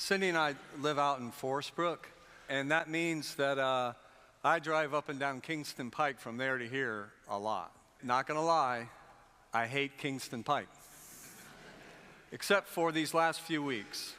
Cindy and I live out in Forest Brook, and that means that I drive up and down Kingston Pike from there to here a lot. Not gonna lie, I hate Kingston Pike. Except for these last few weeks.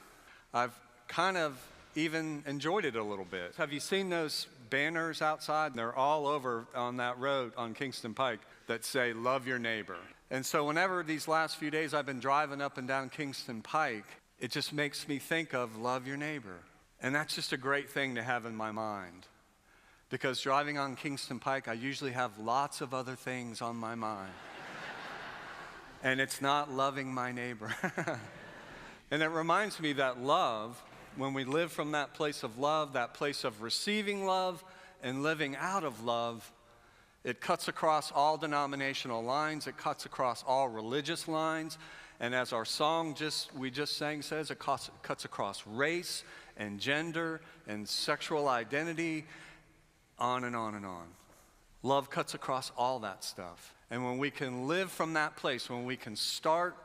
I've kind of even enjoyed it a little bit. Have you seen those banners outside? They're all over on that road on Kingston Pike that say, love your neighbor. And so whenever these last few days I've been driving up and down Kingston Pike, it just makes me think of love your neighbor. And that's just a great thing to have in my mind. Because driving on Kingston Pike, I usually have lots of other things on my mind. And it's not loving my neighbor. And it reminds me that love, when we live from that place of love, that place of receiving love and living out of love, it cuts across all denominational lines, it cuts across all religious lines, and as our song we just sang says, it cuts across race and gender and sexual identity, on and on and on. Love cuts across all that stuff. And when we can live from that place, when we can start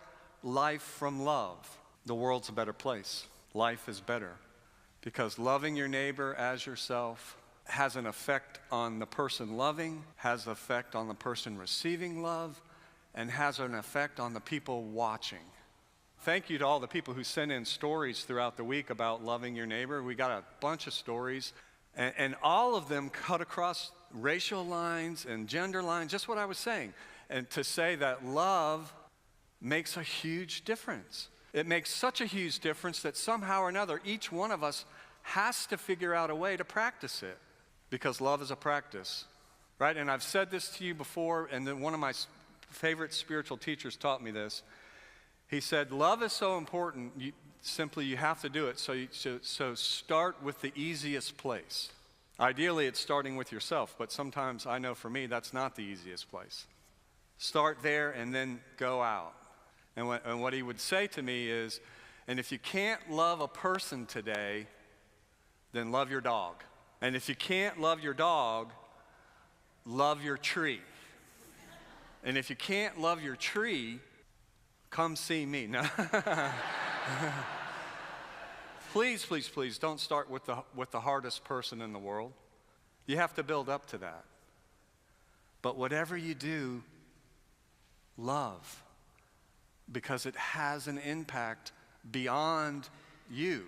life from love, the world's a better place. Life is better. Because loving your neighbor as yourself has an effect on the person loving, has an effect on the person receiving love, and has an effect on the people watching. Thank you to all the people who sent in stories throughout the week about loving your neighbor. We got a bunch of stories, and all of them cut across racial lines and gender lines, just what I was saying. And to say that love makes a huge difference. It makes such a huge difference that somehow or another, each one of us has to figure out a way to practice it, because love is a practice, right? And I've said this to you before, and then one of my favorite spiritual teachers taught me this. He said, love is so important, you have to do it, so start with the easiest place. Ideally, it's starting with yourself, but sometimes I know for me, that's not the easiest place. Start there and then go out. And what he would say to me is, and if you can't love a person today, then love your dog. And if you can't love your dog, love your tree. And if you can't love your tree, come see me. No. Please, please, please don't start with the hardest person in the world. You have to build up to that. But whatever you do, love. Because it has an impact beyond you.